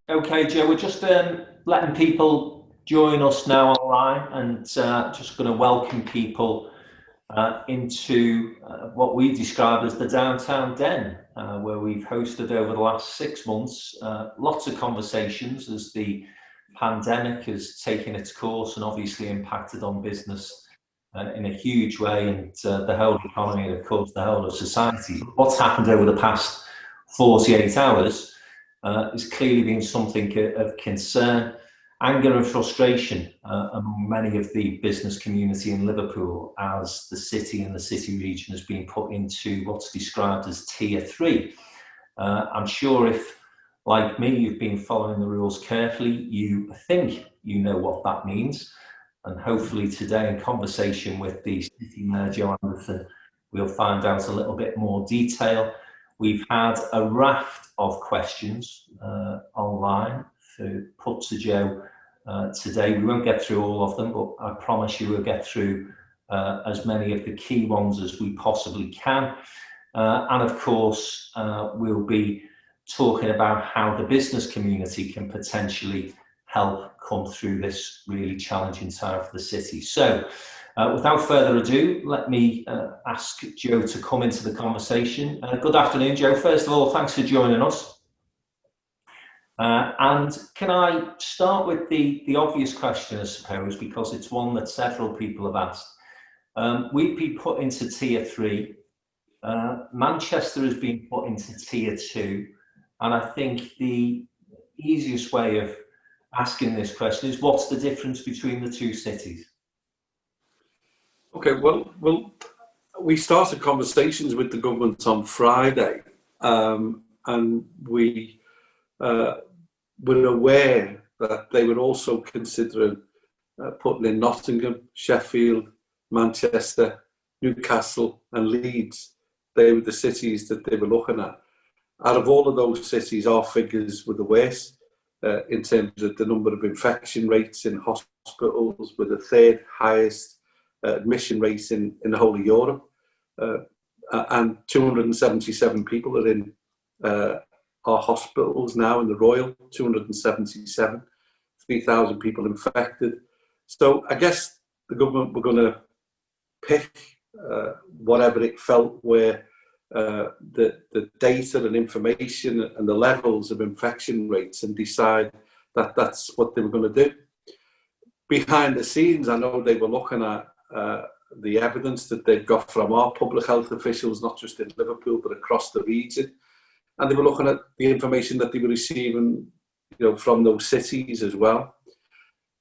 Okay, Joe, we're just letting people join us now online and just going to welcome people into what we describe as the downtown den, where we've hosted over the last 6 months lots of conversations as the pandemic has taken its course and obviously impacted on business in a huge way, and the whole economy and of course the whole of society. What's happened over the past 48 hours has clearly been something of concern, anger and frustration among many of the business community in Liverpool as the city and the city region has been put into what's described as Tier 3. I'm sure if, like me, you've been following the rules carefully, you think you know what that means. And hopefully today, in conversation with the City Mayor Joe Anderson, we'll find out a little bit more detail. We've had a raft of questions online to put to Joe today. We won't get through all of them, but I promise you we'll get through as many of the key ones as we possibly can. And of course, we'll be talking about how the business community can potentially help come through this really challenging time for the city. So without further ado, let me ask Joe to come into the conversation. Good afternoon, Joe. First of all, thanks for joining us. And can I start with the obvious question, I suppose, because it's one that several people have asked. We've been put into Tier 3. Manchester has been put into Tier 2. And I think the easiest way of asking this question is, what's the difference between the two cities? Okay, well, we started conversations with the government on Friday, and we were aware that they were also considering putting in Nottingham, Sheffield, Manchester, Newcastle and Leeds. They were the cities that they were looking at. Out of all of those cities, our figures were the worst in terms of the number of infection rates in hospitals, with the third highest admission rates in the whole of Europe. And 277 people are in our hospitals now in the Royal, 277, 3,000 people infected. So I guess the government were going to pick whatever it felt were the data and information and the levels of infection rates and decide that that's what they were going to do. Behind the scenes, I know they were looking at the evidence that they've got from our public health officials, not just in Liverpool, but across the region. And they were looking at the information that they were receiving, from those cities as well.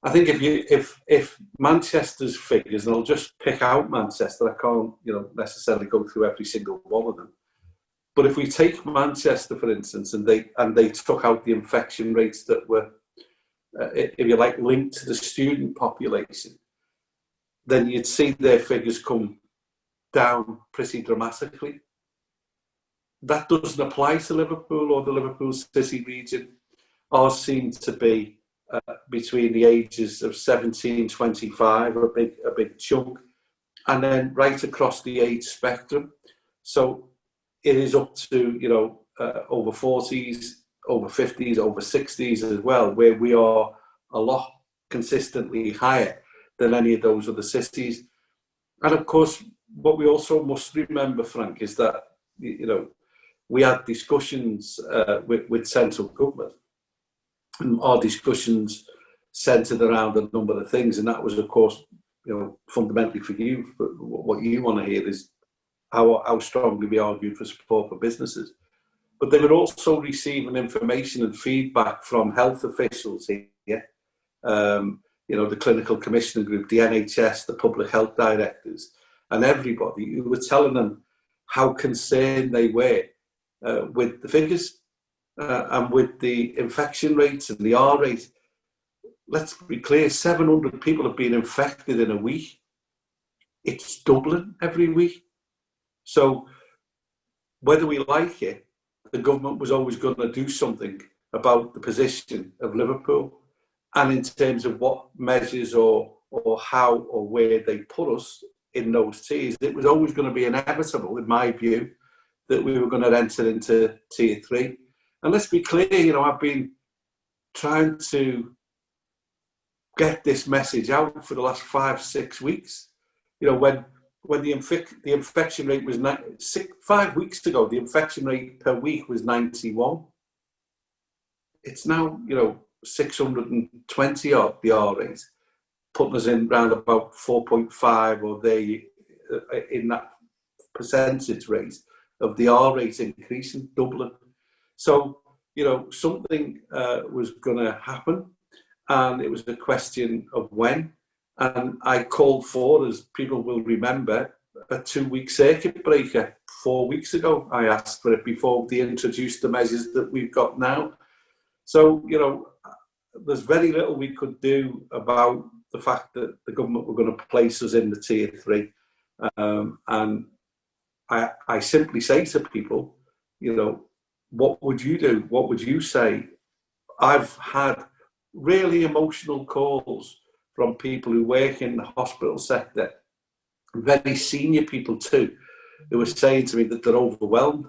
I think if Manchester's figures, and I'll just pick out Manchester, I can't, necessarily go through every single one of them. But if we take Manchester, for instance, and they took out the infection rates that were, if you like, linked to the student population, then you'd see their figures come down pretty dramatically. That doesn't apply to Liverpool or the Liverpool city region. Ours seem to be between the ages of 17, 25, a big chunk, and then right across the age spectrum. So it is up to, over 40s, over 50s, over 60s as well, where we are a lot consistently higher than any of those other cities. And of course, what we also must remember, Frank, is that, we had discussions with central government, and our discussions centred around a number of things. And that was, of course, fundamentally for you, but what you want to hear is how strongly we argued for support for businesses. But they were also receiving information and feedback from health officials here, the clinical commissioning group, the NHS, the public health directors, and everybody who were telling them how concerned they were with the figures and with the infection rates and the R rate. Let's be clear, 700 people have been infected in a week. It's doubling every week. So whether we like it, the government was always going to do something about the position of Liverpool, and in terms of what measures or how or where they put us in those tiers. It was always going to be inevitable, in my view, that we were going to enter into Tier 3. And let's be clear, I've been trying to get this message out for the last 5-6 weeks. You know, when the infection rate was 5 weeks ago, the infection rate per week was 91. It's now, you know, 620 odd, the R rate, putting us in round about 4.5 or there in that percentage rate of the R rate increasing, doubling. So, you know, something was going to happen, and it was a question of when. And I called for, as people will remember, a 2-week circuit breaker 4 weeks ago. I asked for it before they introduced the measures that we've got now. So, you know, there's very little we could do about the fact that the government were going to place us in the tier 3. And I simply say to people, you know, what would you do? What would you say? I've had really emotional calls from people who work in the hospital sector, very senior people too, who are saying to me that they're overwhelmed,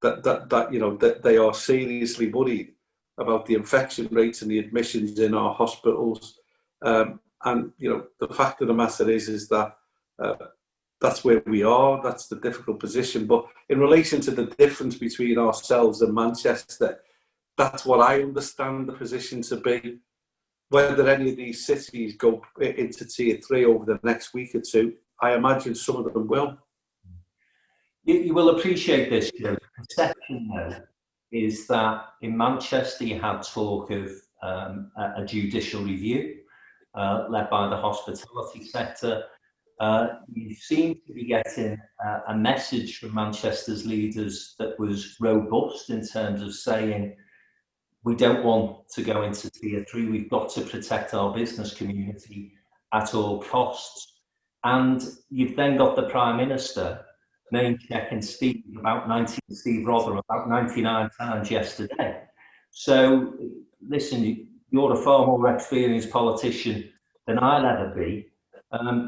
that you know, that they are seriously worried about the infection rates and the admissions in our hospitals. And you know, the fact of the matter is that that's where we are. That's the difficult position. But in relation to the difference between ourselves and Manchester, that's what I understand the position to be. Whether any of these cities go into tier 3 over the next week or two, I imagine some of them will. You will appreciate this, Joe. The perception, though, is that in Manchester you had talk of a judicial review led by the hospitality sector. You seem to be getting a message from Manchester's leaders that was robust in terms of saying, we don't want to go into tier 3, we've got to protect our business community at all costs. And you've then got the Prime Minister name checking Steve about 99 times yesterday. So listen, you're a far more experienced politician than I'll ever be.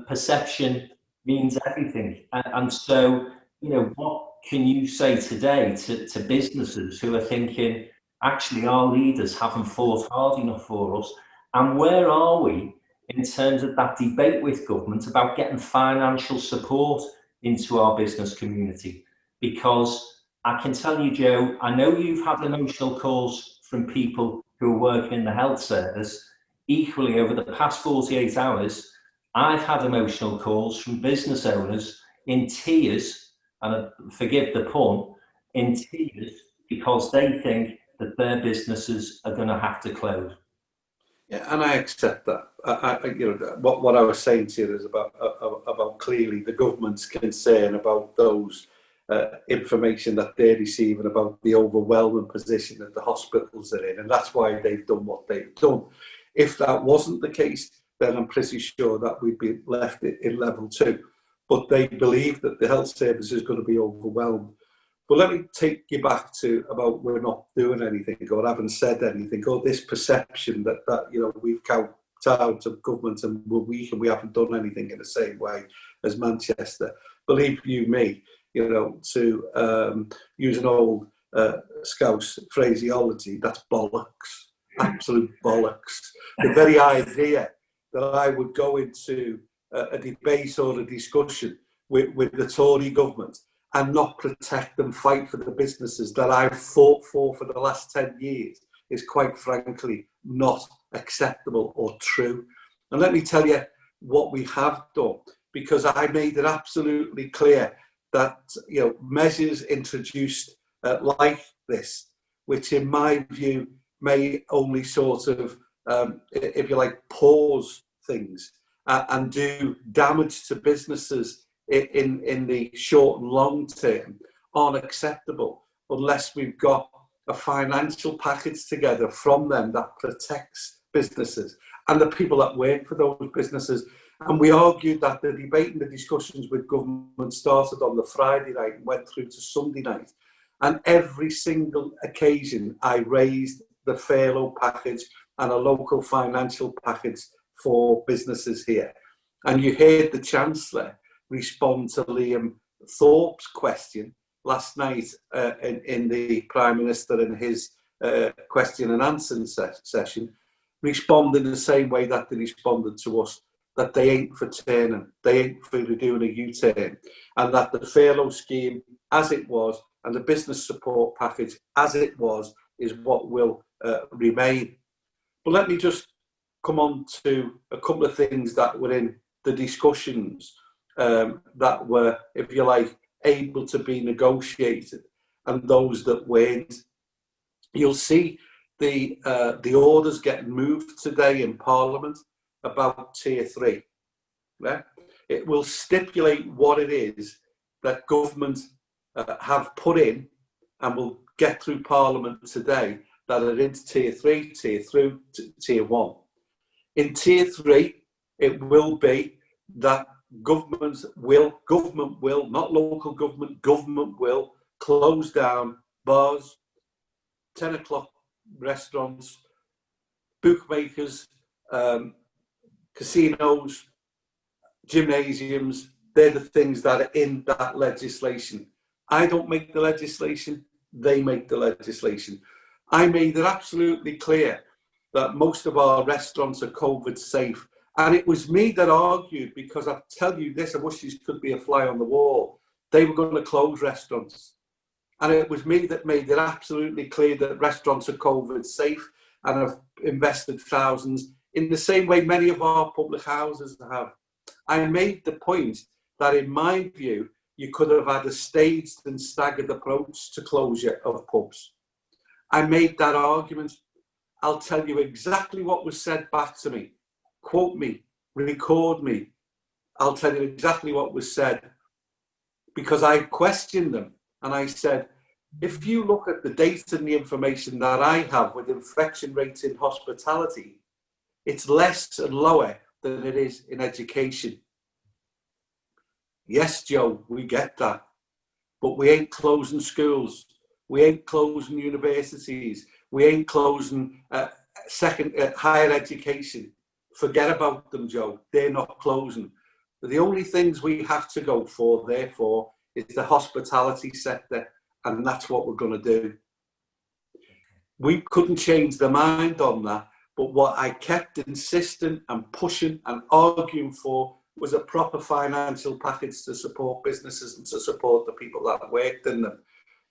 Perception means everything. And so, you know, what can you say today to businesses who are thinking, actually, our leaders haven't fought hard enough for us? And where are we in terms of that debate with government about getting financial support into our business community? Because I can tell you, Joe, I know you've had emotional calls from people who are working in the health service. Equally, over the past 48 hours, I've had emotional calls from business owners in tears, and forgive the pun, in tears, because they think that their businesses are going to have to close. Yeah, and I accept that. You know, what I was saying to you is about clearly the government's concern about those information that they're receiving about the overwhelming position that the hospitals are in, and that's why they've done what they've done. If that wasn't the case, then I'm pretty sure that we'd be left in level 2. But they believe that the health service is going to be overwhelmed. But let me take you back to about we're not doing anything or haven't said anything, or this perception that you know, we've kowtowed to government and we're weak and we haven't done anything in the same way as Manchester. Believe you me, you know, to use an old Scouse phraseology, that's bollocks, absolute bollocks. The very idea that I would go into a debate or a discussion with the Tory government and not protect and fight for the businesses that I've fought for the last 10 years is quite frankly not acceptable or true. And let me tell you what we have done, because I made it absolutely clear that, you know, measures introduced like this, which in my view may only sort of, if you like, pause things and do damage to businesses in the short and long term, aren't acceptable unless we've got a financial package together from them that protects businesses and the people that work for those businesses. And we argued that the debate and the discussions with government started on the Friday night and went through to Sunday night. And every single occasion I raised the furlough package and a local financial package for businesses here. And you heard the Chancellor respond to Liam Thorpe's question last night in the Prime Minister and his question and answer session, respond in the same way that they responded to us, that they ain't for turning, they ain't for doing a U-turn, and that the furlough scheme as it was and the business support package as it was is what will remain. But let me just come on to a couple of things that were in the discussions that were, if you like, able to be negotiated, and those that weren't. You'll see the orders getting moved today in Parliament about Tier 3. Yeah? It will stipulate what it is that government have put in and will get through Parliament today that are into Tier 3, Tier 3, Tier 1. In Tier 3, it will be that government will, not local government will close down bars, 10 o'clock restaurants, bookmakers, casinos, gymnasiums. They're the things that are in that legislation. I don't make the legislation, they make the legislation. I made it absolutely clear that most of our restaurants are COVID safe. And it was me that argued, because I tell you this, I wish this could be a fly on the wall. They were going to close restaurants. And it was me that made it absolutely clear that restaurants are COVID safe and have invested thousands in the same way many of our public houses have. I made the point that, in my view, you could have had a staged and staggered approach to closure of pubs. I made that argument. I'll tell you exactly what was said back to me. Quote me, record me. I'll tell you exactly what was said, because I questioned them and I said, if you look at the data and the information that I have with infection rates in hospitality, it's less and lower than it is in education. Yes, Joe, we get that, but we ain't closing schools. We ain't closing universities. We ain't closing higher education. Forget about them, Joe. They're not closing. The only things we have to go for, therefore, is the hospitality sector, and that's what we're going to do. We couldn't change their mind on that, but what I kept insisting and pushing and arguing for was a proper financial package to support businesses and to support the people that worked in them.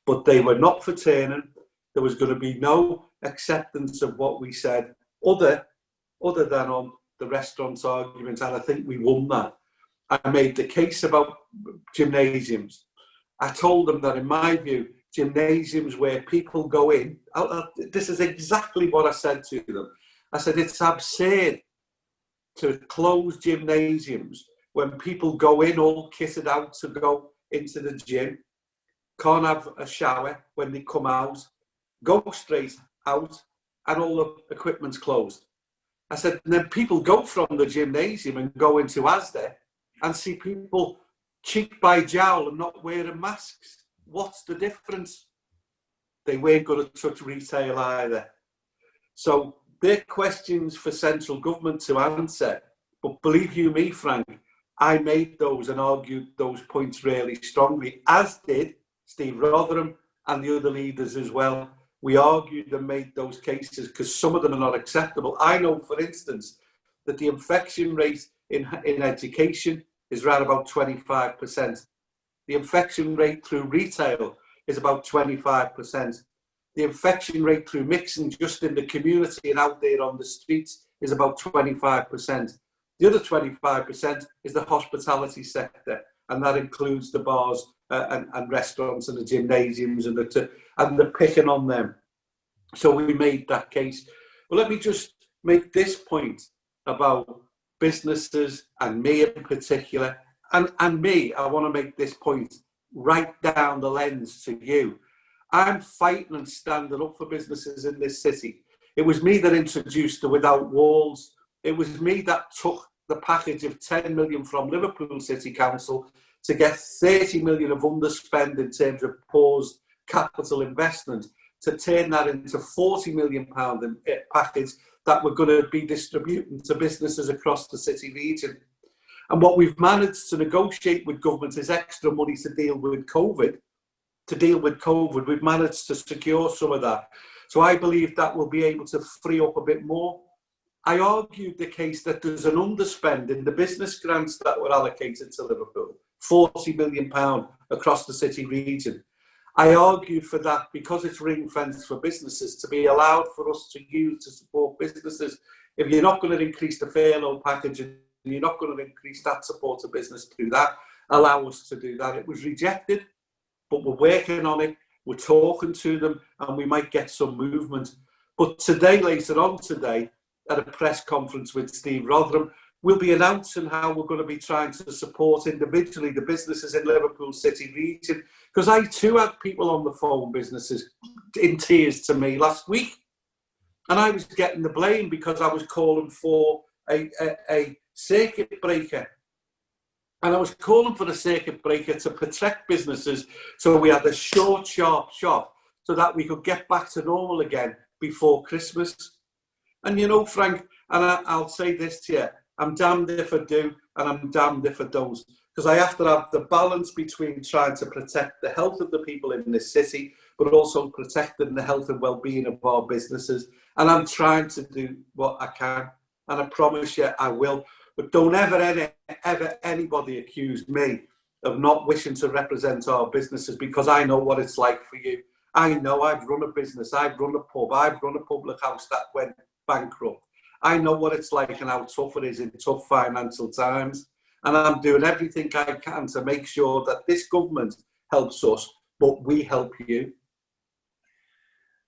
But they were not for turning. There was going to be no acceptance of what we said, other than on the restaurants arguments, and I think we won that. I made the case about gymnasiums. I told them that, in my view, gymnasiums where people go in, this is exactly what I said to them. I said, it's absurd to close gymnasiums when people go in all kitted out to go into the gym, can't have a shower when they come out, go straight out, and all the equipment's closed. I said, and then people go from the gymnasium and go into Asda and see people cheek by jowl and not wearing masks. What's the difference? They weren't going to touch retail either. So they're questions for central government to answer. But believe you me, Frank, I made those and argued those points really strongly, as did Steve Rotherham and the other leaders as well. We argued and made those cases because some of them are not acceptable. I know, for instance, that the infection rate in education is around about 25%. The infection rate through retail is about 25%. The infection rate through mixing just in the community and out there on the streets is about 25%. The other 25% is the hospitality sector, and that includes the bars and restaurants and the gymnasiums and the picking on them. So we made that case. But let me just make this point about businesses and me in particular. And me, I want to make this point right down the lens to you. I'm fighting and standing up for businesses in this city. It was me that introduced the Without Walls. It was me that took the package of 10 million from Liverpool City Council to get 30 million of underspend in terms of paused capital investment, to turn that into £40 million package that we're going to be distributing to businesses across the city region. And what we've managed to negotiate with government is extra money to deal with COVID. We've managed to secure some of that. So I believe that we'll be able to free up a bit more. I argued the case that there's an underspend in the business grants that were allocated to Liverpool, £40 million across the city region. I argued for that because it's ring fenced for businesses to be allowed for us to use to support businesses. If you're not going to increase the furlough package and you're not going to increase that support to business through that, allow us to do that. It was rejected, but we're working on it. We're talking to them and we might get some movement. But today, later on today, at a press conference with Steve Rotherham, we'll be announcing how we're going to be trying to support individually the businesses in Liverpool City region. Because I too had people on the phone, businesses, in tears to me last week. And I was getting the blame because I was calling for a circuit breaker. And I was calling for the circuit breaker to protect businesses so we had a short, sharp shot so that we could get back to normal again before Christmas. And you know, Frank, and I'll say this to you, I'm damned if I do and I'm damned if I don't. Because I have to have the balance between trying to protect the health of the people in this city, but also protecting the health and well-being of our businesses. And I'm trying to do what I can. And I promise you I will. But don't ever anybody accuse me of not wishing to represent our businesses, because I know what it's like for you. I know I've run a business, I've run a pub, I've run a public house that went bankrupt. I know what it's like and how tough it is in tough financial times. And I'm doing everything I can to make sure that this government helps us, but we help you.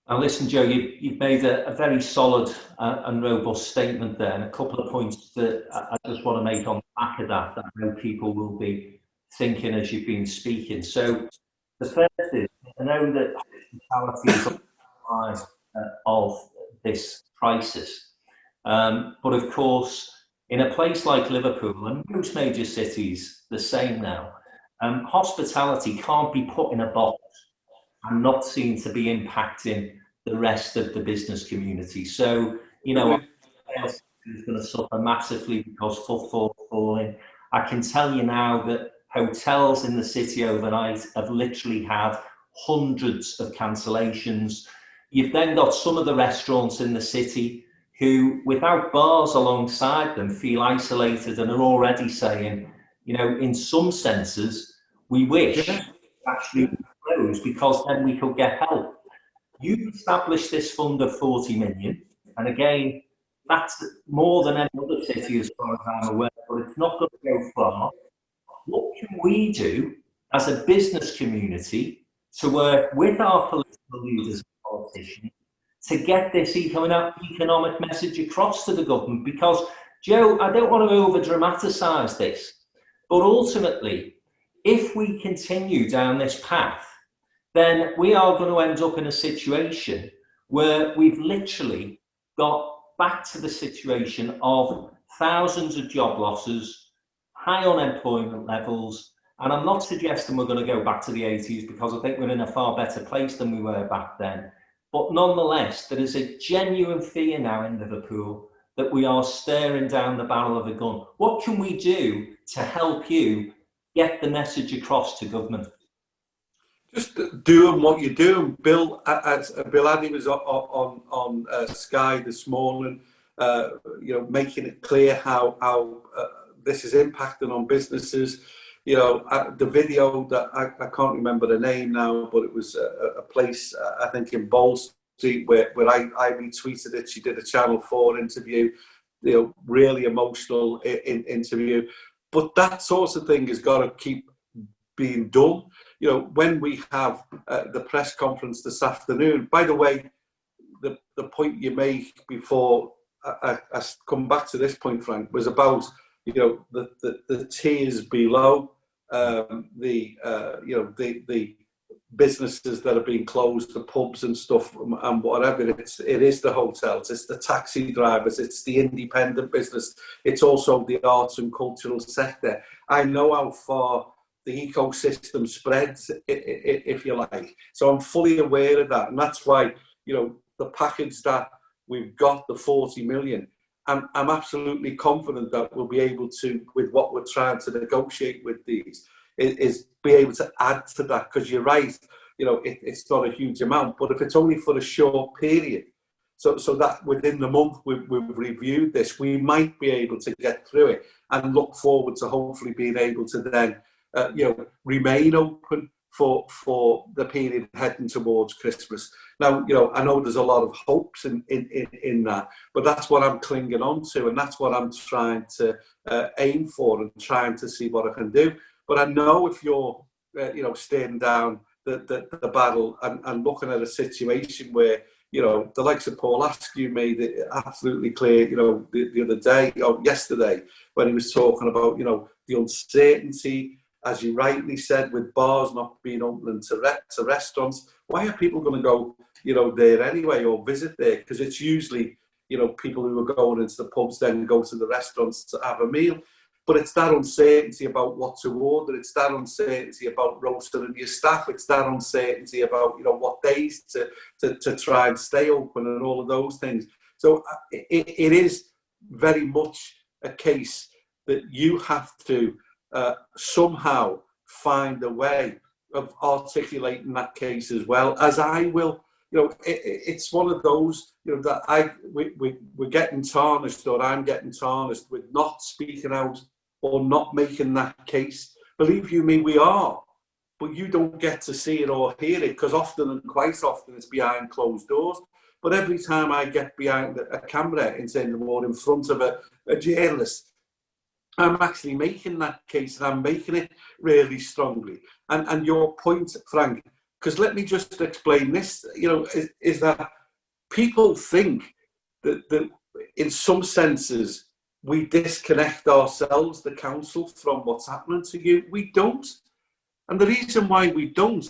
Now listen, Joe, you've made a very solid and robust statement there, and a couple of points that I just want to make on the back of that I know people will be thinking as you've been speaking. So the first is, I know that hospitality is on the rise of this crisis, but of course, in a place like Liverpool and most major cities, the same now, hospitality can't be put in a box and not seen to be impacting the rest of the business community. So, you know, is going to suffer massively because footfall is falling. I can tell you now that hotels in the city overnight have literally had hundreds of cancellations. You've then got some of the restaurants in the city who, without bars alongside them, feel isolated and are already saying, you know, in some senses, we wish actually close because then we could get help. You've established this fund of 40 million, and again, that's more than any other city as far as I'm aware, but it's not going to go far. What can we do as a business community to work with our political leaders and politicians to get this economic message across to the government? Because, Joe, I don't want to over-dramatise this, but ultimately, if we continue down this path, then we are going to end up in a situation where we've literally got back to the situation of thousands of job losses, high unemployment levels, and I'm not suggesting we're going to go back to the 80s because I think we're in a far better place than we were back then. But nonetheless, there is a genuine fear now in Liverpool that we are staring down the barrel of a gun. What can we do to help you get the message across to government? Just doing what you're doing. Bill Addy was on Sky this morning, you know, making it clear how this is impacting on businesses. You know, the video that I can't remember the name now, but it was a place, I think in Bowl Street, where I retweeted it. She did a Channel 4 interview, you know, really emotional interview. But that sort of thing has got to keep being done. You know, when we have the press conference this afternoon, by the way, the point you make before I come back to this point, Frank, was about, you know, the tiers below, you know, the businesses that are being closed, the pubs and stuff and whatever. It is the hotels, it's the taxi drivers, it's the independent business, it's also the arts and cultural sector. I know how far the ecosystem spreads, if you like. So I'm fully aware of that. And that's why, you know, the package that we've got, the 40 million, I'm absolutely confident that we'll be able to, with what we're trying to negotiate with these, is be able to add to that. Because you're right, it's not a huge amount. But if it's only for a short period, so that within the month we've reviewed this, we might be able to get through it and look forward to hopefully being able to then, remain open for the period heading towards Christmas. Now, I know there's a lot of hopes in that, but that's what I'm clinging on to, and that's what I'm trying to aim for and trying to see what I can do. But I know if you're, staring down the battle and looking at a situation where, the likes of Paul Askew made it absolutely clear, the other day or yesterday when he was talking about, the uncertainty, as you rightly said, with bars not being open to restaurants. Why are people going to go, there anyway or visit there? Because it's usually, people who are going into the pubs then go to the restaurants to have a meal. But it's that uncertainty about what to order. It's that uncertainty about rostering your staff. It's that uncertainty about, what days to try and stay open and all of those things. So it is very much a case that you have to somehow find a way of articulating that case as well, as I will. It's one of those, that we're getting tarnished, or I'm getting tarnished with not speaking out or not making that case. Believe you me, we are. But you don't get to see it or hear it, because often and quite often it's behind closed doors. But every time I get behind a camera or in front of a journalist, I'm actually making that case, and I'm making it really strongly. And your point, Frank, because let me just explain this, is that people think that in some senses we disconnect ourselves, the council, from what's happening to you. We don't. And the reason why we don't,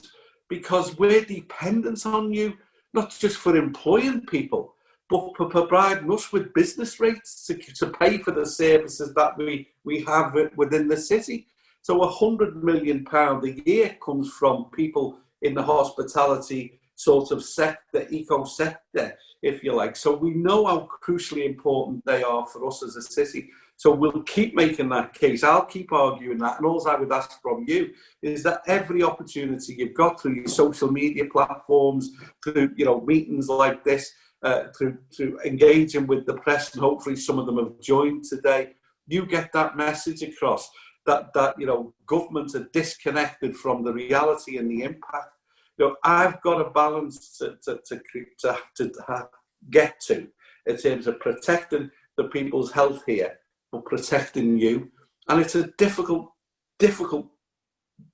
because we're dependent on you, not just for employing people, but for providing us with business rates to pay for the services that we have within the city. So £100 million a year comes from people in the hospitality sort of sector, eco sector, if you like. So we know how crucially important they are for us as a city. So we'll keep making that case. I'll keep arguing that. And all I would ask from you is that every opportunity you've got through your social media platforms, through meetings like this, through engaging with the press, and hopefully some of them have joined today, you get that message across that governments are disconnected from the reality and the impact. I've got a balance to get to in terms of protecting the people's health here, but protecting you. And it's a difficult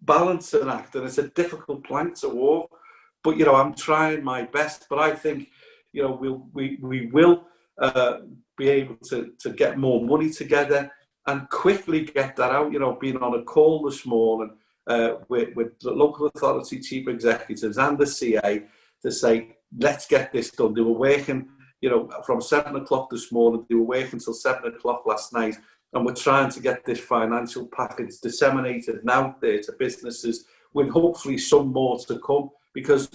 balancing act, and it's a difficult plank to walk. But I'm trying my best. But I think we will be able to get more money together and quickly get that out. Being on a call this morning with the local authority chief executives and the CA to say, let's get this done. They were working, from 7 o'clock this morning. They were working till 7 o'clock last night, and we're trying to get this financial package disseminated and out there to businesses, with hopefully some more to come. Because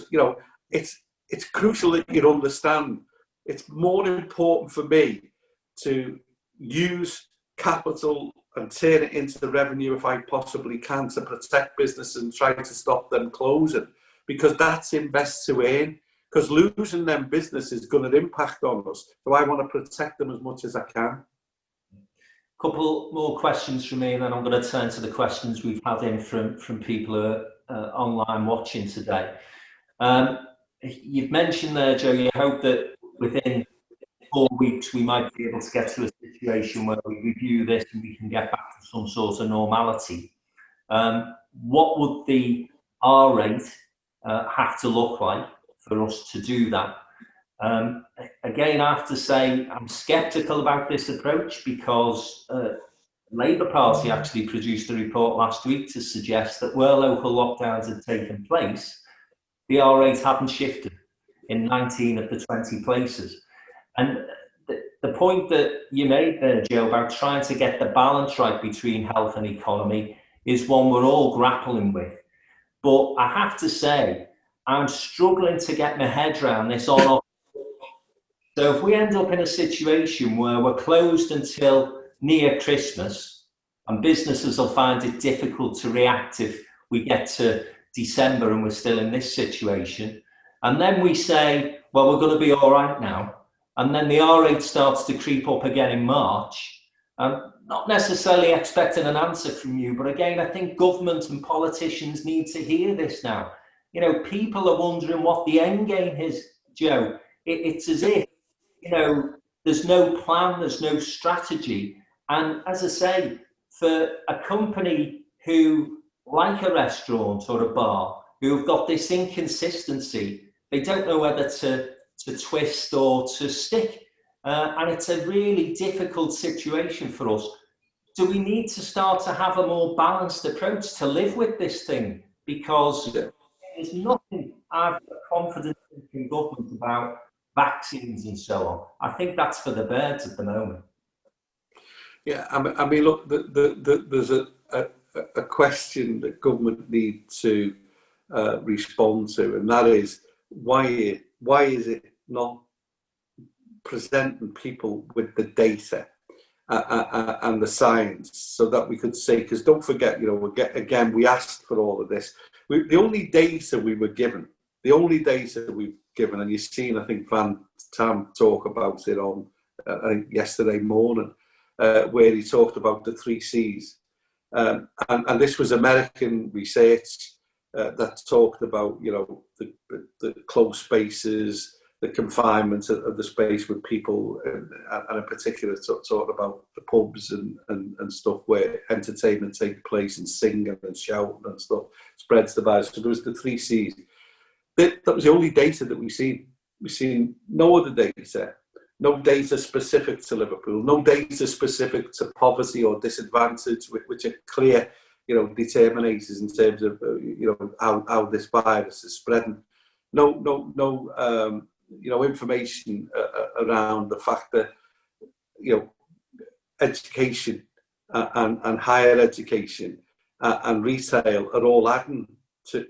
it's crucial that you understand. It's more important for me to use capital and turn it into the revenue, if I possibly can, to protect businesses and try to stop them closing, because that's invest to earn. Because losing them business is going to impact on us. So I want to protect them as much as I can. Couple more questions from me, and then I'm going to turn to the questions we've had in from people who are online watching today. You've mentioned there, Joe, you hope that within 4 weeks we might be able to get to a situation where we review this and we can get back to some sort of normality. What would the R rate have to look like for us to do that? Again, I have to say I'm sceptical about this approach, because Labour Party actually produced a report last week to suggest that where local lockdowns had taken place, the R rate hadn't shifted in 19 of the 20 places. And the point that you made there, Joe, about trying to get the balance right between health and economy is one we're all grappling with. But I have to say, I'm struggling to get my head around this on off. So if we end up in a situation where we're closed until near Christmas, and businesses will find it difficult to react if we get to December and we're still in this situation. And then we say, well, we're going to be all right now. And then the R rate starts to creep up again in March. Not necessarily expecting an answer from you, but again, I think government and politicians need to hear this now. You know, people are wondering what the end game is, Joe. It's as if, you know, there's no plan, there's no strategy. And as I say, for a company who, like a restaurant or a bar, who have got this inconsistency, they don't know whether to twist or to stick. And it's a really difficult situation for us. Do we need to start to have a more balanced approach to live with this thing? Because there's nothing I've got confidence in government about vaccines and so on. I think that's for the birds at the moment. Yeah, I mean, look, there's a question that government need to respond to, and that is why is it not presenting people with the data and the science so that we could say, because don't forget, you know, we asked for all of this. The only data we were given, and you've seen, I think, Van Tam talk about it on yesterday morning, where he talked about the 3 C's. And this was American research that talked about, you know, the close spaces, the confinement of the space with people, and in particular talking about the pubs and stuff where entertainment takes place and singing and shouting and stuff spreads the virus. So there was the 3 C's. That was the only data that we've seen. We've seen no other data. No data specific to Liverpool, no data specific to poverty or disadvantage, which are clear, you know, determinators in terms of, you know, how this virus is spreading. No, you know, information around the fact that, you know, education and higher education and retail are all adding to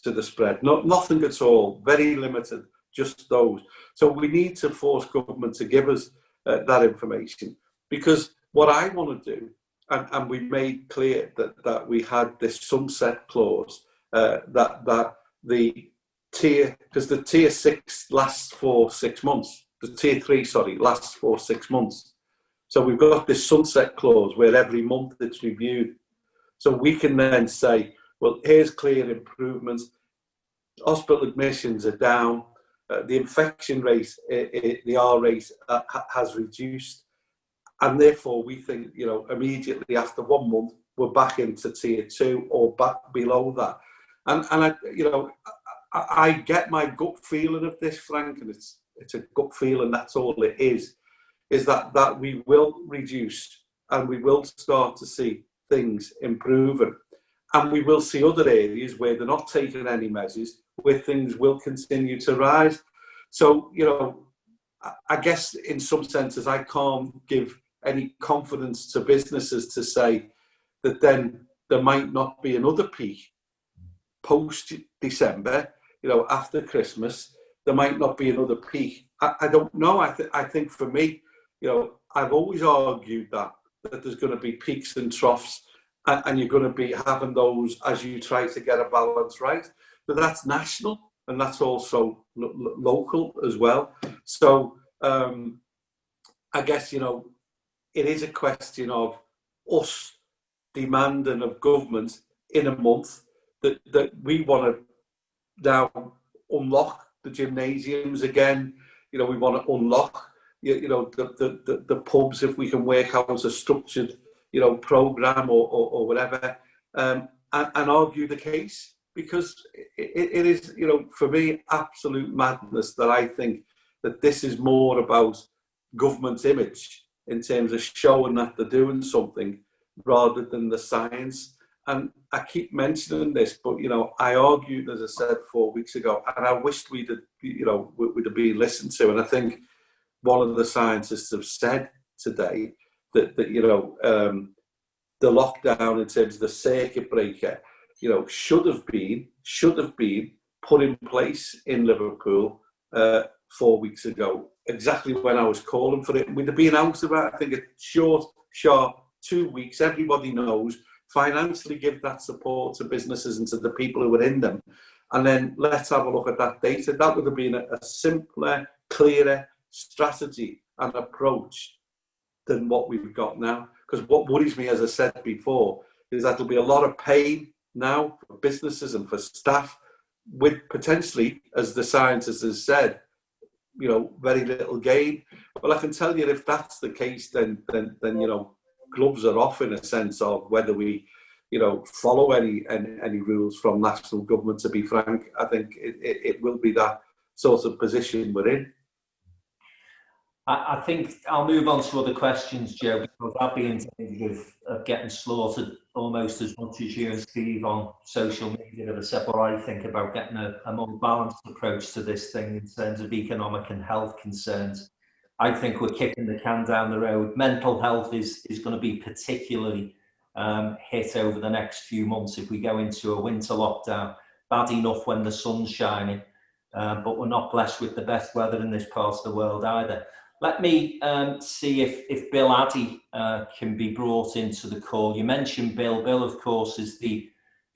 the spread. Nothing at all, very limited, just those. So we need to force government to give us that information, because what I want to do, and we made clear that we had this sunset clause, that the tier, because the tier 6 lasts for 6 months, the tier 3, sorry, lasts for 6 months. So we've got this sunset clause where every month it's reviewed. So we can then say, well, here's clear improvements. Hospital admissions are down. The infection rate, the R rate has reduced. And therefore we think, you know, immediately after 1 month, we're back into tier 2 or back below that. And I, you know, I get my gut feeling of this, Frank, and it's a gut feeling, that's all it is that we will reduce and we will start to see things improving. And we will see other areas where they're not taking any measures, where things will continue to rise. So, you know, I guess in some senses, I can't give any confidence to businesses to say that then there might not be another peak post-December, you know, after Christmas, there might not be another peak. I don't know. I think for me, you know, I've always argued that there's going to be peaks and troughs, and you're going to be having those as you try to get a balance right. But that's national, and that's also local as well. So I guess, you know, it is a question of us demanding of government in a month that we want to now unlock the gymnasiums again. You know, we want to unlock, you know, the pubs, if we can work out a structured, you know, program or whatever, and argue the case, because it is, you know, for me, absolute madness that I think that this is more about government image in terms of showing that they're doing something rather than the science. And I keep mentioning this, but, you know, I argued, as I said 4 weeks ago, and I wished we'd have been listened to. And I think one of the scientists have said today that you know, the lockdown in terms of the circuit breaker, you know, should have been put in place in Liverpool 4 weeks ago, exactly when I was calling for it. We'd have been out of it, I think, a short, sharp 2 weeks. Everybody knows financially give that support to businesses and to the people who are in them. And then let's have a look at that data. That would have been a simpler, clearer strategy and approach than what we've got now. Because what worries me, as I said before, is that there'll be a lot of pain now for businesses and for staff, with potentially, as the scientists have said, very little gain. Well, I can tell you, if that's the case, then gloves are off, in a sense of whether we follow any rules from national government. To be frank, I think it will be that sort of position we're in. I think I'll move on to other questions, Joe, because I'll be in danger of getting slaughtered almost as much as you and Steve on social media have said what I think about getting a more balanced approach to this thing in terms of economic and health concerns. I think we're kicking the can down the road. Mental health is going to be particularly hit over the next few months if we go into a winter lockdown. Bad enough when the sun's shining, but we're not blessed with the best weather in this part of the world either. Let me see if Bill Addy can be brought into the call. You mentioned Bill. Bill, of course, is the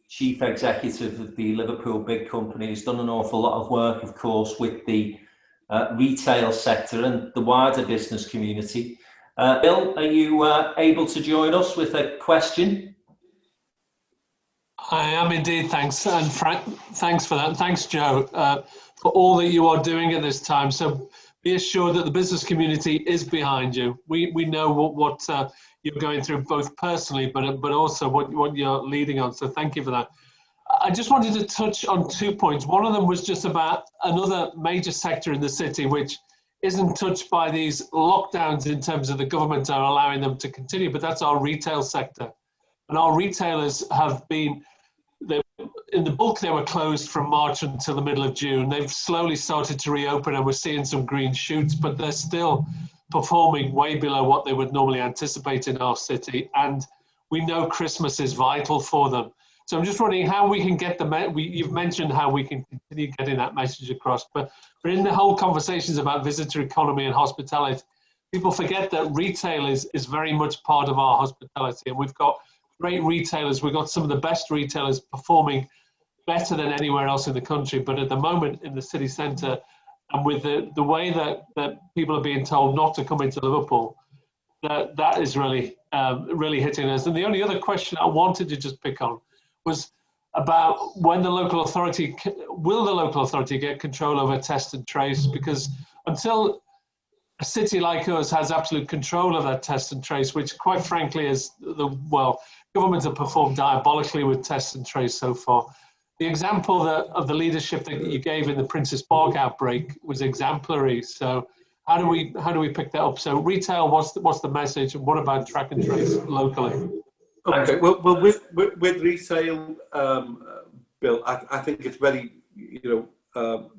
Chief Executive of the Liverpool BID Company. He's done an awful lot of work, of course, with the retail sector and the wider business community. Bill, are you able to join us with a question? I am indeed, thanks. And Frank, thanks for that. And thanks, Joe, for all that you are doing at this time. So be assured that the business community is behind you. We know what you're going through, both personally, but also what you're leading on. So thank you for that. I just wanted to touch on 2 points. One of them was just about another major sector in the city, which isn't touched by these lockdowns in terms of the government are allowing them to continue, but that's our retail sector. And our retailers have been, in the bulk, they were closed from March until the middle of June. They've slowly started to reopen and we're seeing some green shoots, but they're still performing way below what they would normally anticipate in our city. And we know Christmas is vital for them. So I'm just wondering how we can get you've mentioned how we can continue getting that message across, but in the whole conversations about visitor economy and hospitality, people forget that retail is very much part of our hospitality, and we've got great retailers. We've got some of the best retailers performing better than anywhere else in the country. But at the moment in the city centre, and with the way that people are being told not to come into Liverpool, that is really hitting us. And the only other question I wanted to just pick on was about when will the local authority get control over test and trace? Because until a city like us has absolute control of that test and trace, which quite frankly is governments have performed diabolically with test and trace so far. The example of the leadership that you gave in the Princes Park outbreak was exemplary. So how do we pick that up? So retail, what's the message, and what about track and trace locally? Okay, well with retail, Bill, I think it's very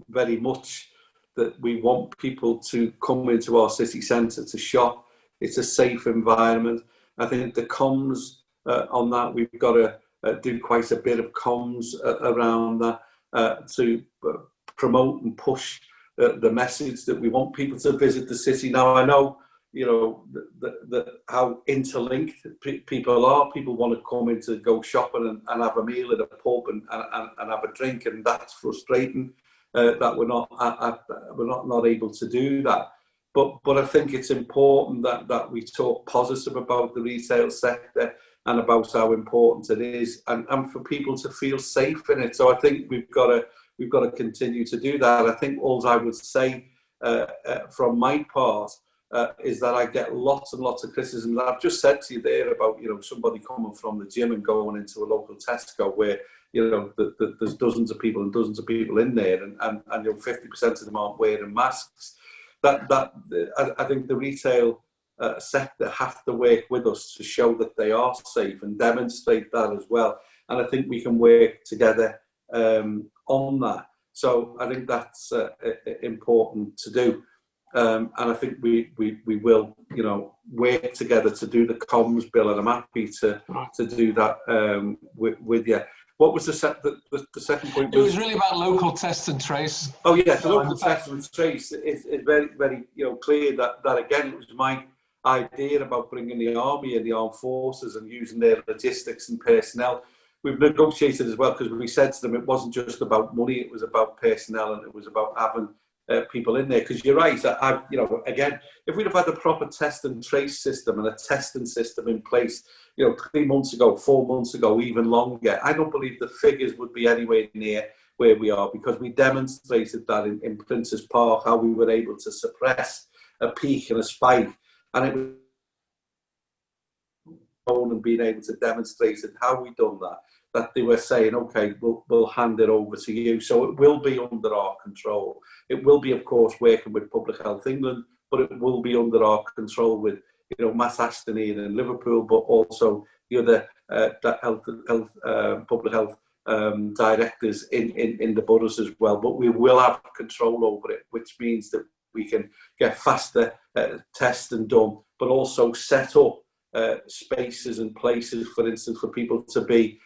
very much that we want people to come into our city centre to shop. It's a safe environment. I think the comms on that, we've got to do quite a bit of comms around that to promote and push the message that we want people to visit the city. Now, I know, how interlinked people are. People want to come in to go shopping and have a meal at a pub and have a drink, and that's frustrating that we're not able to do that. But I think it's important that we talk positive about the retail sector and about how important it is, and for people to feel safe in it. So I think we've got to continue to do that. I think all I would say from my part is that I get lots and lots of criticism. I've just said to you there about somebody coming from the gym and going into a local Tesco where there's dozens of people in there, and 50% of them aren't wearing masks. I think the retail sector have to work with us to show that they are safe and demonstrate that as well. And I think we can work together on that. So I think that's important to do. And I think we will, work together to do the comms, Bill, and I'm happy to do that with you. What was the second point? It was really about local test and trace. Oh yeah, the local test and trace is very, very clear that again it was idea about bringing the army and the armed forces and using their logistics and personnel. We've negotiated as well, because we said to them it wasn't just about money, it was about personnel, and it was about having people in there. Because you're right, again, if we'd have had a proper test and trace system and a testing system in place, 3 months ago, 4 months ago, even longer, I don't believe the figures would be anywhere near where we are, because we demonstrated that in Prince's Park, how we were able to suppress a peak and a spike, and it was and being able to demonstrate how we done that they were saying, okay, we'll hand it over to you. So it will be under our control. It will be, of course, working with Public Health England, but it will be under our control with, Matt Ashton here in Liverpool, but also the other public health directors in the boroughs as well. But we will have control over it, which means that we can get faster testing done, but also set up spaces and places, for instance, for people to be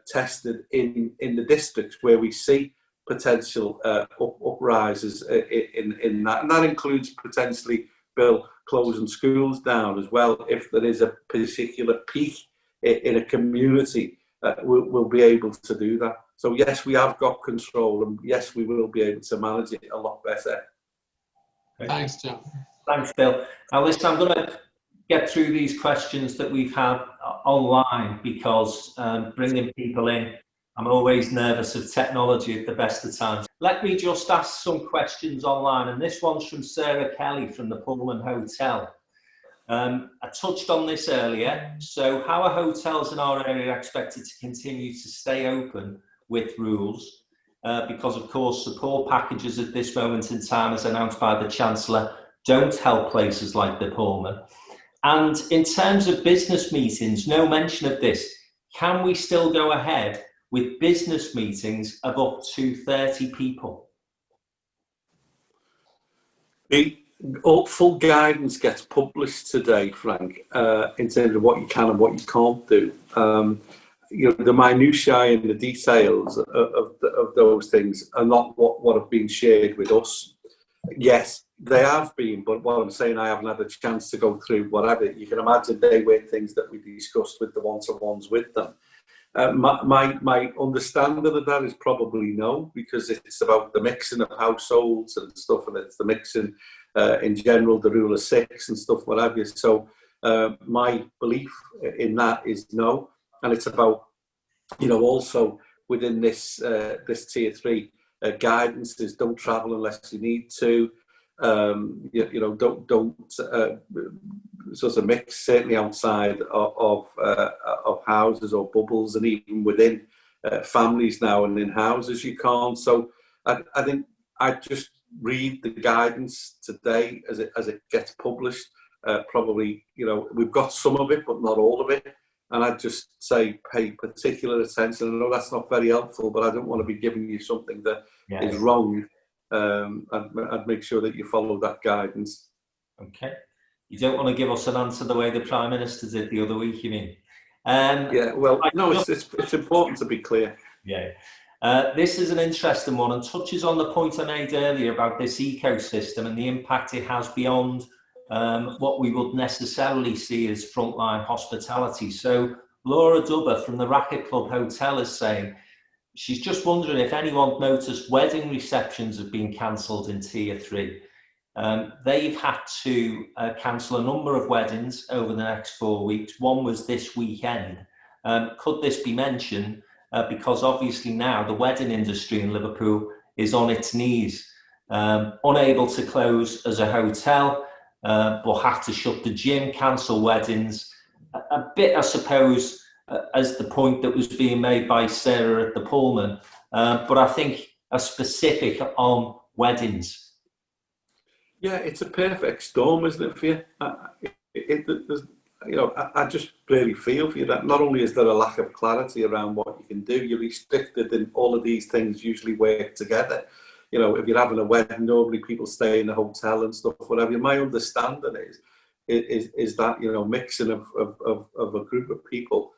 tested in the districts where we see potential uprises in that. And that includes potentially, Bill, closing schools down as well. If there is a particular peak in a community, we'll be able to do that. So yes, we have got control, and yes, we will be able to manage it a lot better. Thanks, Joe. Thanks, Bill. Now listen, I'm going to get through these questions that we've had online, because bringing people in, I'm always nervous of technology at the best of times. Let me just ask some questions online, and this one's from Sarah Kelly from the Pullman Hotel. I touched on this earlier. So how are hotels in our area expected to continue to stay open with rules? Because of course support packages at this moment in time, as announced by the Chancellor, don't help places like the Pullman. And in terms of business meetings, no mention of this. Can we still go ahead with business meetings of up to 30 people? The full guidance gets published today, Frank, in terms of what you can and what you can't do. The minutiae and the details of those things are not what have been shared with us. Yes, they have been, but what I'm saying, I haven't had a chance to go through whatever. You can imagine they were things that we discussed with the one-to-ones with them. My understanding of that is probably no, because it's about the mixing of households and stuff, and it's the mixing in general, the rule of six and stuff, what have you. So my belief in that is no, and it's about, also within this tier 3 guidance is don't travel unless you need to. Don't sort of mix, certainly outside of houses or bubbles, and even within families now and in houses you can't. So I think I just read the guidance today as it gets published. Probably, we've got some of it, but not all of it. And I'd just say pay particular attention. I know that's not very helpful, but I don't want to be giving you something that is wrong. I'd make sure that you follow that guidance. Okay. You don't want to give us an answer the way the Prime Minister did the other week, you mean? It's important to be clear. Yeah. This is an interesting one and touches on the point I made earlier about this ecosystem and the impact it has beyond what we would necessarily see as frontline hospitality. So Laura Dubber from the Racket Club Hotel is saying she's just wondering if anyone noticed wedding receptions have been cancelled in Tier 3. They've had to cancel a number of weddings over the next 4 weeks. One was this weekend. Could this be mentioned? Because obviously now the wedding industry in Liverpool is on its knees, unable to close as a hotel, will have to shut the gym, cancel weddings. A bit, I suppose, as the point that was being made by Sarah at the Pullman, but I think a specific on weddings. Yeah, it's a perfect storm, isn't it, for you? I just really feel for you that not only is there a lack of clarity around what you can do, you're restricted, and all of these things usually work together. If you're having a wedding, normally people stay in a hotel and stuff, whatever. My understanding is that, mixing of a group of people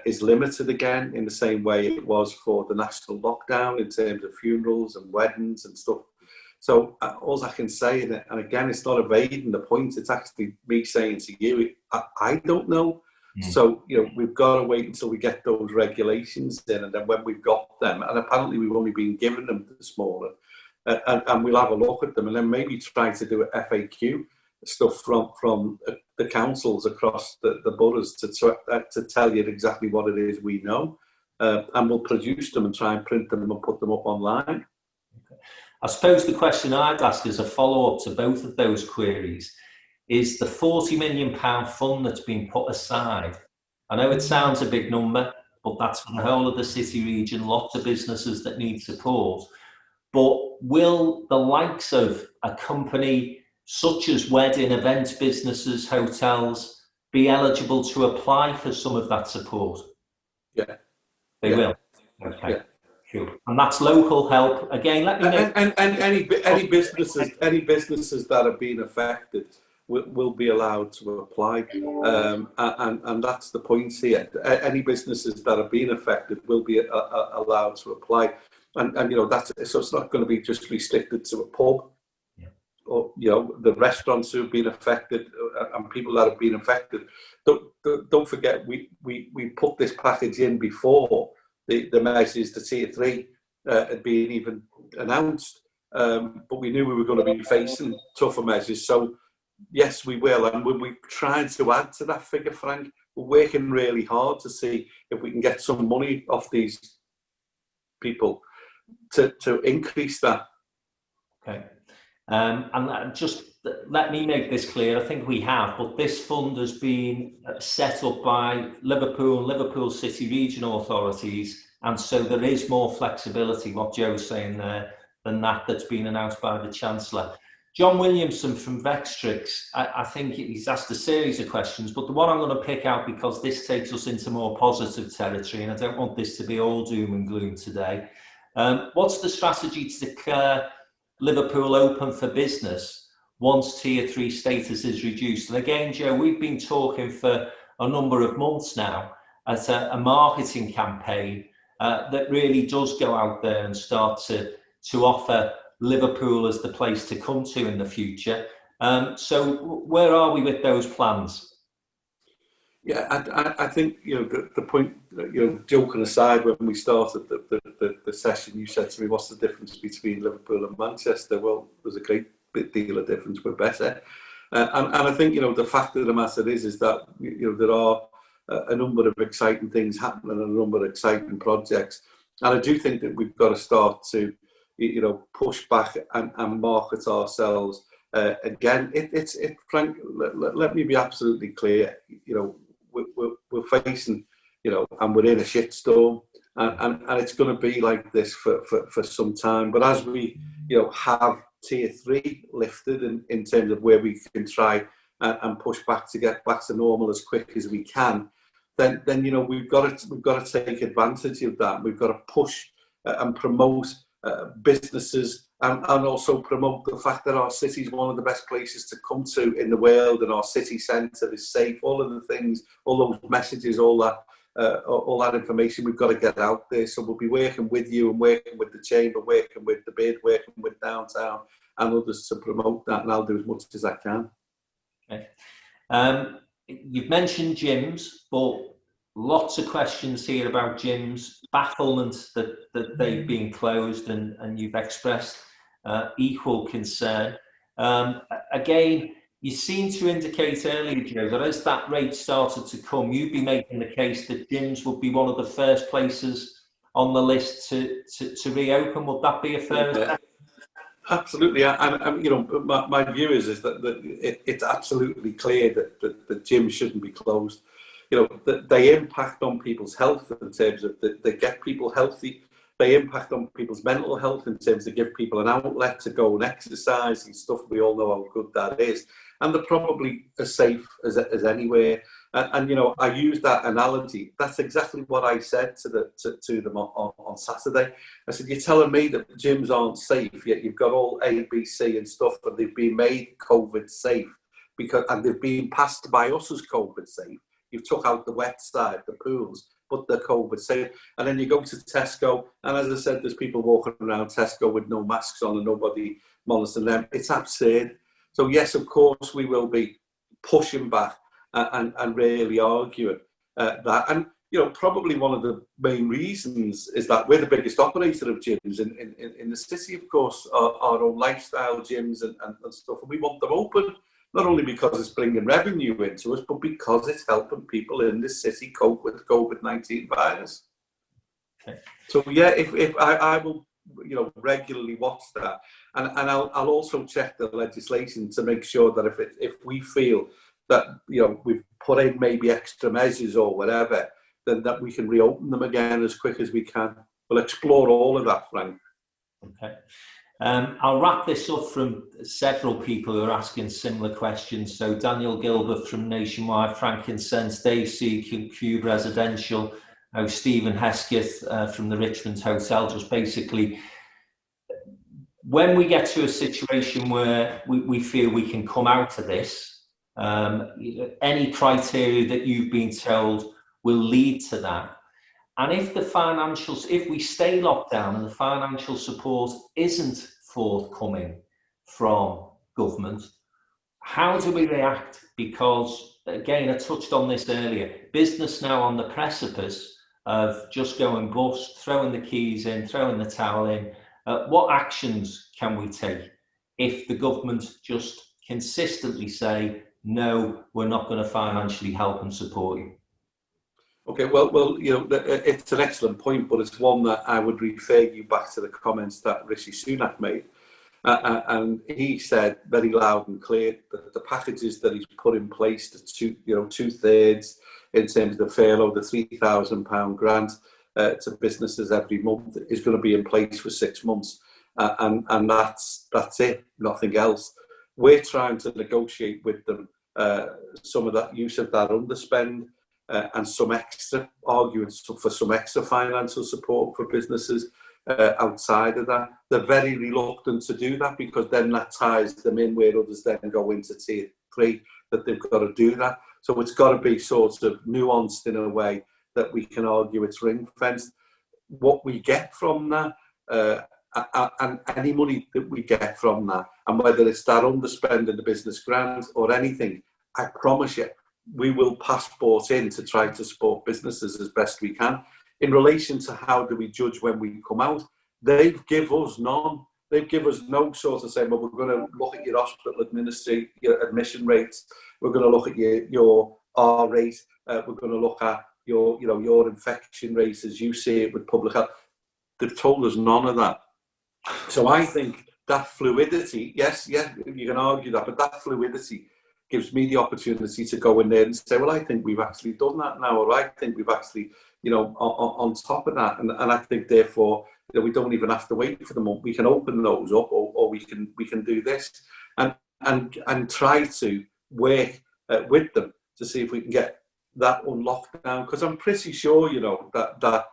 is limited again in the same way it was for the national lockdown in terms of funerals and weddings and stuff So all I can say, and again, it's not evading the point, it's actually me saying to you, I don't know. So, we've got to wait until we get those regulations in, and then when we've got them, and apparently we've only been given them this morning, and we'll have a look at them, and then maybe try to do a FAQ stuff from the councils across the boroughs to tell you exactly what it is we know, and we'll produce them and try and print them and put them up online. I suppose the question I'd ask as a follow-up to both of those queries is the £40 million fund that's been put aside. I know it sounds a big number, but that's for the whole of the city region, lots of businesses that need support. But will the likes of a company such as wedding, event businesses, hotels, be eligible to apply for some of that support? Yeah. They will? Okay. Yeah. Cool. And that's local help. Again, let me make... And any businesses that have been affected will be allowed to apply. And that's the point here. Any businesses that have been affected will be allowed to apply. And so it's not going to be just restricted to a pub. Or the restaurants who have been affected and people that have been affected. Don't forget, we put this package in before the measures, the tier 3 had been even announced, but we knew we were going to be facing tougher measures. So yes, we will, and when we're trying to add to that figure, Frank, we're working really hard to see if we can get some money off these people to increase that. Okay. And just let me make this clear, I think we have, but this fund has been set up by Liverpool and Liverpool City Regional Authorities, and so there is more flexibility, what Joe's saying there, than that's been announced by the Chancellor. John Williamson from Vextrix, I think he's asked a series of questions, but the one I'm going to pick out, because this takes us into more positive territory, and I don't want this to be all doom and gloom today. What's the strategy to declare Liverpool open for business once tier 3 status is reduced? And again, Joe, we've been talking for a number of months now as a marketing campaign that really does go out there and start to offer Liverpool as the place to come to in the future. So where are we with those plans? Yeah, I think the point. Joking aside, when we started the session, you said to me, "What's the difference between Liverpool and Manchester?" Well, there's a great deal of difference. We're better, and I think the fact of the matter is that there are a number of exciting things happening and a number of exciting projects, and I do think that we've got to start to push back and market ourselves again. Frank, let me be absolutely clear. We're facing, and we're in a shitstorm, and it's going to be like this for some time. But as we, have tier 3 lifted in terms of where we can try and push back to get back to normal as quick as we can, then we've got to take advantage of that. We've got to push and promote businesses and also promote the fact that our city is one of the best places to come to in the world, and our city centre is safe. All of the things, all those messages, all that information, we've got to get out there. So we'll be working with you and working with the Chamber, working with the BID, working with Downtown and others to promote that, and I'll do as much as I can. Okay. You've mentioned gyms, but lots of questions here about gyms, bafflement that they've been closed, and you've expressed equal concern. Again, you seem to indicate earlier, Joe, that as that rate started to come, you'd be making the case that gyms would be one of the first places on the list to reopen. Would that be a fair assessment? Absolutely, and my view is that it's absolutely clear that the gyms shouldn't be closed. They impact on people's health in terms of they get people healthy. They impact on people's mental health in terms of give people an outlet to go and exercise and stuff. We all know how good that is, and they're probably as safe as anywhere. And I use that analogy. That's exactly what I said to them on Saturday. I said, "You're telling me that the gyms aren't safe, yet you've got all A, B, C and stuff, and they've been made COVID safe and they've been passed by us as COVID safe. You've took out the wet side, the pools, but they're COVID safe." And then you go to Tesco, and as I said, there's people walking around Tesco with no masks on, and nobody monitoring them. It's absurd. So yes, of course, we will be pushing back and really arguing that. And probably one of the main reasons is that we're the biggest operator of gyms in the city, of course, our own lifestyle gyms and stuff. And we want them open, not only because it's bringing revenue into us, but because it's helping people in this city cope with the COVID-19 virus. Okay. So yeah, if I will, regularly watch that, and I'll also check the legislation to make sure that if we feel that we've put in maybe extra measures or whatever, then that we can reopen them again as quick as we can. We'll explore all of that, Frank. Okay. I'll wrap this up from several people who are asking similar questions. So Daniel Gilbert from Nationwide, Frankincense, Dave C, Cube Residential, Stephen Hesketh from the Richmond Hotel. Just basically, when we get to a situation where we feel we can come out of this, any criteria that you've been told will lead to that. And if if we stay locked down and the financial support isn't forthcoming from government, how do we react? Because again, I touched on this earlier, business now on the precipice of just going bust, throwing the keys in, throwing the towel in. What actions can we take if the government just consistently say, no, we're not going to financially help and support you? Okay, well, it's an excellent point, but it's one that I would refer you back to the comments that Rishi Sunak made. And he said very loud and clear that the packages that he's put in place, the two-thirds in terms of the furlough, the £3,000 grant to businesses every month, is going to be in place for 6 months. And that's it, nothing else. We're trying to negotiate with them some of that use of that underspend, and some extra arguments for some extra financial support for businesses outside of that. They're very reluctant to do that because then that ties them in where others then go into tier 3, that they've got to do that. So it's got to be sort of nuanced in a way that we can argue it's ring-fenced. What we get from that, and any money that we get from that, and whether it's that underspend in the business grant or anything, I promise you, we will passport in to try to support businesses as best we can. In relation to how do we judge when we come out, they've given us none. They've given us no sort of saying, well, we're going to look at your hospital admission rates. We're going to look at your R rate. We're going to look at your infection rates as you see it with public health. They've told us none of that. So I think that fluidity, yes, you can argue that, but that fluidity gives me the opportunity to go in there and say, well, I think we've actually done that now, or I think we've actually, on top of that. And I think, therefore, we don't even have to wait for the month. We can open those up, or we can do this and try to work with them to see if we can get that unlocked down. Because I'm pretty sure, that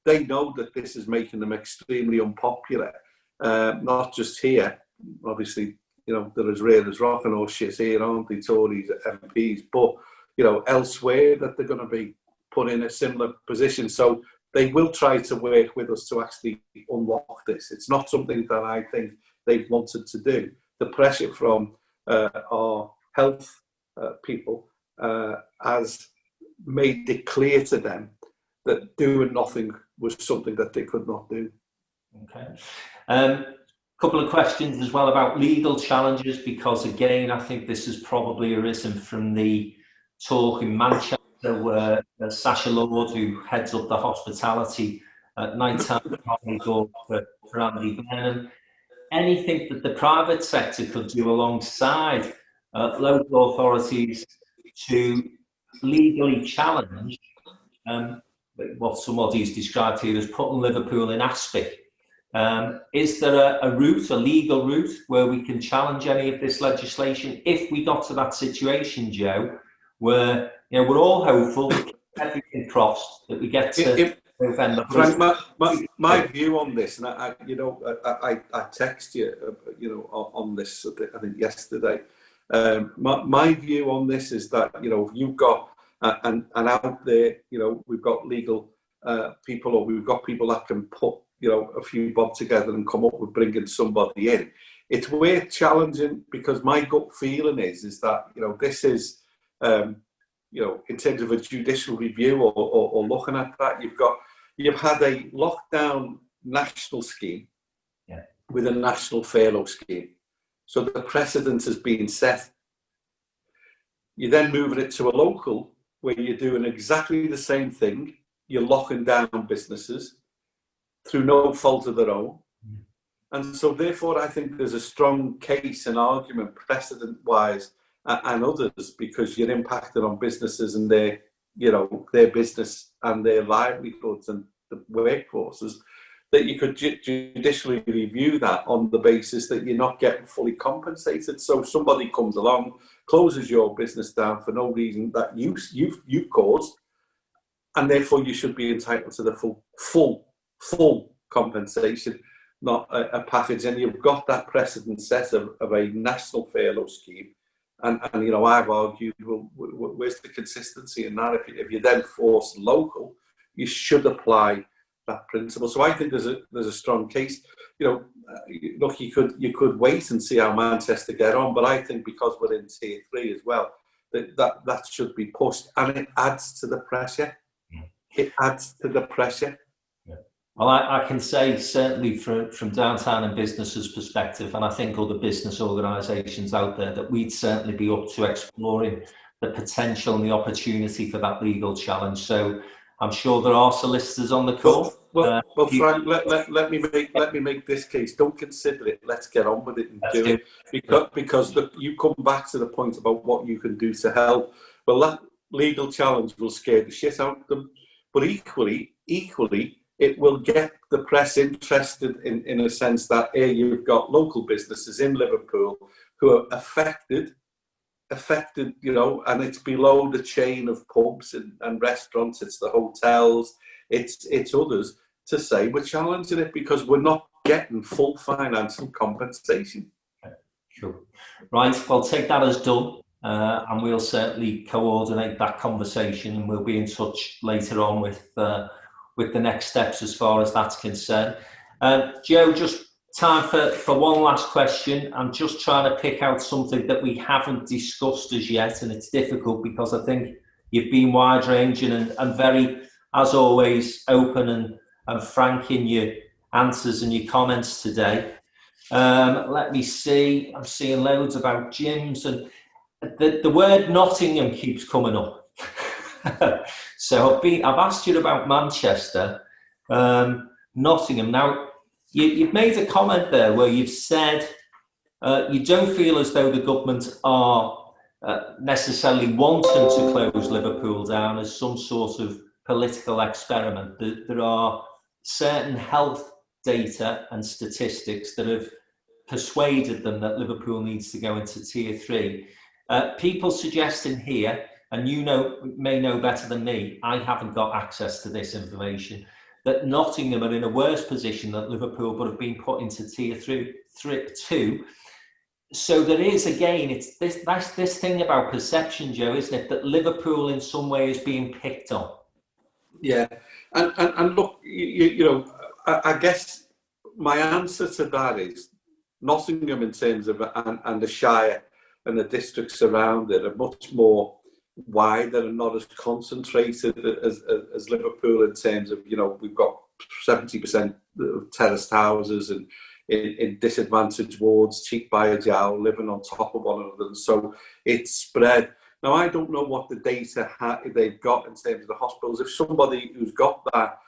they know that this is making them extremely unpopular, not just here, obviously. They're as real as rock and all shit here, aren't they, Tories, MPs? But, elsewhere that they're going to be put in a similar position. So they will try to work with us to actually unlock this. It's not something that I think they've wanted to do. The pressure from our health people has made it clear to them that doing nothing was something that they could not do. Okay. Couple of questions as well about legal challenges, because again, I think this has probably arisen from the talk in Manchester where Sasha Lord, who heads up the hospitality at night time for Andy Burnham, anything that the private sector could do alongside local authorities to legally challenge what somebody's described here as putting Liverpool in aspic. Is there a legal route where we can challenge any of this legislation if we got to that situation, Joe, where we're all hopeful, everything crossed, that we get to November? Frank, my view on this, and I text you, on this, I think yesterday. My view on this is that you've got and out there, we've got legal people, or we've got people that can put a few bob together and come up with bringing somebody in. It's worth challenging, because my gut feeling is that, this is, in terms of a judicial review or looking at that, you've had a lockdown national scheme with a national furlough scheme. So the precedent has been set. You're then moving it to a local where you're doing exactly the same thing. You're locking down businesses through no fault of their own. And so therefore, I think there's a strong case and argument precedent-wise and others, because you're impacting on businesses and their business and their livelihoods and the workforces, that you could judicially review that on the basis that you're not getting fully compensated. So if somebody comes along, closes your business down for no reason that you've caused, and therefore you should be entitled to the full compensation, not a package. And you've got that precedent set of a national furlough scheme. And I've argued, well, where's the consistency in that? If you then force local, you should apply that principle. So I think there's a strong case. Look, you could wait and see how Manchester get on, but I think because we're in tier 3 as well, that should be pushed, and it adds to the pressure. It adds to the pressure. Well, I can say certainly from Downtown and Business's perspective, and I think other business organisations out there, that we'd certainly be up to exploring the potential and the opportunity for that legal challenge. So I'm sure there are solicitors on the call. Well, Frank, let me make this case. Don't consider it. Let's get on with it and do it. Because you come back to the point about what you can do to help. Well, that legal challenge will scare the shit out of them. But equally, it will get the press interested in a sense that you've got local businesses in Liverpool who are affected, and it's below the chain of pubs and restaurants, it's the hotels, it's others, to say we're challenging it because we're not getting full financial compensation. Sure. Right, well, take that as done, and we'll certainly coordinate that conversation, and we'll be in touch later on with the next steps as far as that's concerned. Joe, just time for one last question. I'm just trying to pick out something that we haven't discussed as yet, and it's difficult because I think you've been wide-ranging and very, as always, open and frank in your answers and your comments today. Let me see. I'm seeing loads about gyms, and the word Nottingham keeps coming up. So I've asked you about Manchester, Nottingham. Now, you've made a comment there where you've said you don't feel as though the government are necessarily wanting to close Liverpool down as some sort of political experiment. There are certain health data and statistics that have persuaded them that Liverpool needs to go into tier 3. People suggesting here, and you may know better than me, I haven't got access to this information, that Nottingham are in a worse position than Liverpool, but have been put into tier 2. So there is, again, that's this thing about perception, Joe, isn't it? That Liverpool in some way is being picked on. Yeah, and look, I guess my answer to that is Nottingham, in terms of and the Shire and the districts around it, are much more wider and not as concentrated as Liverpool, in terms of, we've got 70% of terraced houses and in disadvantaged wards, cheek by a jowl, living on top of one another, and so it's spread. Now, I don't know what the data they've got in terms of the hospitals. If somebody who's got that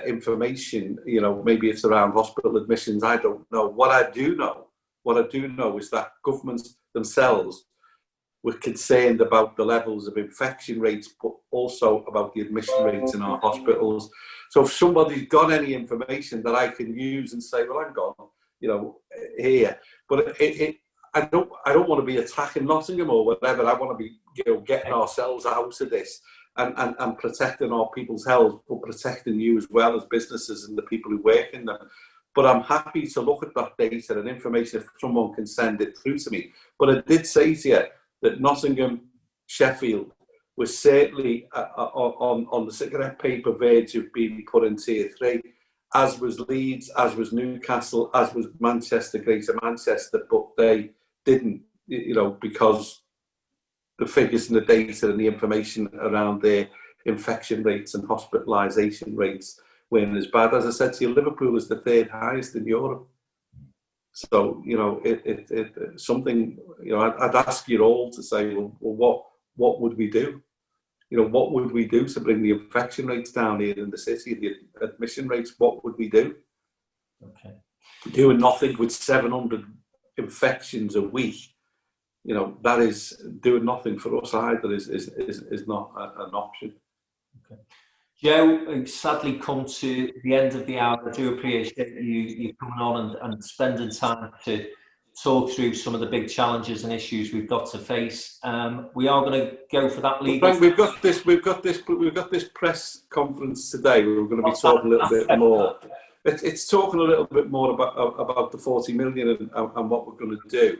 information, maybe it's around hospital admissions, I don't know. What I do know is that governments themselves were concerned about the levels of infection rates, but also about the admission rates in our hospitals. So if somebody's got any information that I can use and say, well, hang on, here, but I don't want to be attacking Nottingham or whatever. I want to be, getting ourselves out of this and protecting our people's health, but protecting you as well as businesses and the people who work in them. But I'm happy to look at that data and information if someone can send it through to me. But I did say to you that Nottingham, Sheffield was certainly on the cigarette paper verge of being put in tier 3. as was Leeds, as was Newcastle, as was Manchester, Greater Manchester, but they didn't, you know, because the figures and the data and the information around their infection rates and hospitalisation rates weren't as bad. As I said to you, Liverpool is the 3rd highest in Europe. So, you know, it's something, you know, I'd ask you all to say, well, what would we do? You know, what would we do to bring the infection rates down here in the city, the admission rates? What would we do? Okay. Doing nothing with 700 infections a week, you know, that is doing nothing for us either. Is not an option. Okay. Joe, we've sadly come to the end of the hour. I do appreciate you coming on and spending time to talk through some of the big challenges and issues we've got to face. We are going to go for that legal. Frank, we've got this press conference today. We're going to be talking a little bit more. It's talking a little bit more about the 40 million and what we're going to do.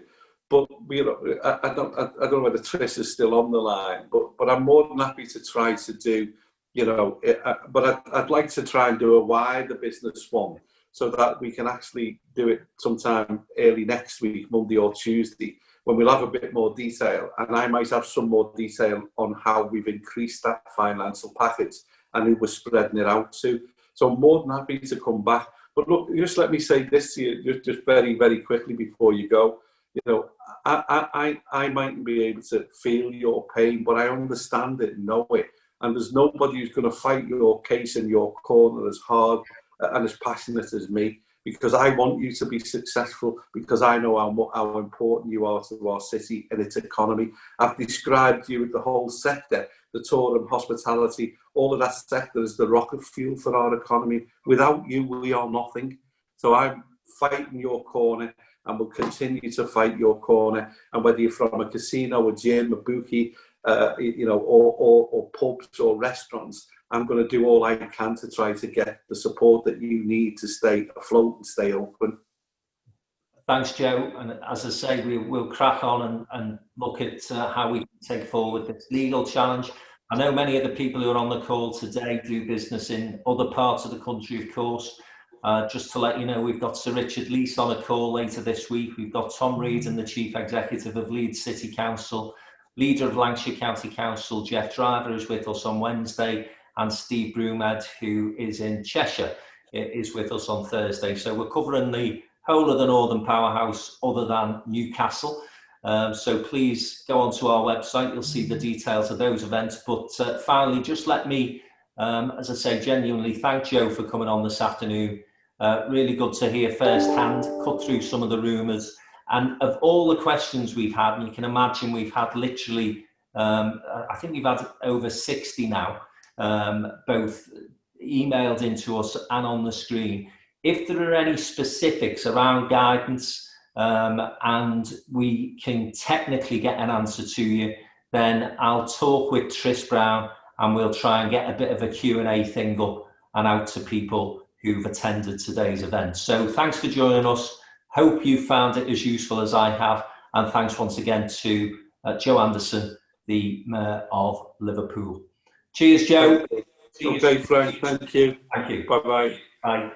But you know, I don't know whether Trish is still on the line. But I'm more than happy to try to do. You know, but I'd like to try and do a wider business one, so that we can actually do it sometime early next week, Monday or Tuesday, when we'll have a bit more detail, and I might have some more detail on how we've increased that financial package and who we're spreading it out to. So I'm more than happy to come back. But look, just let me say this to you, just very, very quickly before you go. You know, I mightn't be able to feel your pain, but I understand it, know it. And there's nobody who's going to fight your case in your corner as hard and as passionate as me, because I want you to be successful, because I know how important you are to our city and its economy. I've described you with the whole sector, the tourism, hospitality, all of that sector is the rocket fuel for our economy. Without you, we are nothing. So I'm fighting your corner and will continue to fight your corner. And whether you're from a casino, a gym, a bookie, you know, or pubs or restaurants, I'm going to do all I can to try to get the support that you need to stay afloat and stay open. Thanks, Joe. And as I say, we'll crack on and look at how we can take forward this legal challenge. I know many of the people who are on the call today do business in other parts of the country, of course. Just to let you know, we've got Sir Richard Leese on a call later this week. We've got Tom Reed and the Chief Executive of Leeds City Council. Leader of Lancashire County Council, Jeff Driver, is with us on Wednesday, and Steve Broomed, who is in Cheshire, is with us on Thursday. So we're covering the whole of the Northern Powerhouse other than Newcastle. So please go onto our website, you'll see the details of those events. But finally, just let me, as I say, genuinely thank Joe for coming on this afternoon. Really good to hear firsthand, cut through some of the rumours. And of all the questions we've had, and you can imagine we've had literally, I think we've had over 60 now, both emailed into us and on the screen. If there are any specifics around guidance and we can technically get an answer to you, then I'll talk with Trish Brown and we'll try and get a bit of a Q&A thing up and out to people who've attended today's event. So thanks for joining us. Hope you found it as useful as I have. And thanks once again to Joe Anderson, the Mayor of Liverpool. Cheers, Joe. Okay, Frank, thank you. Thank you. Bye-bye. Bye.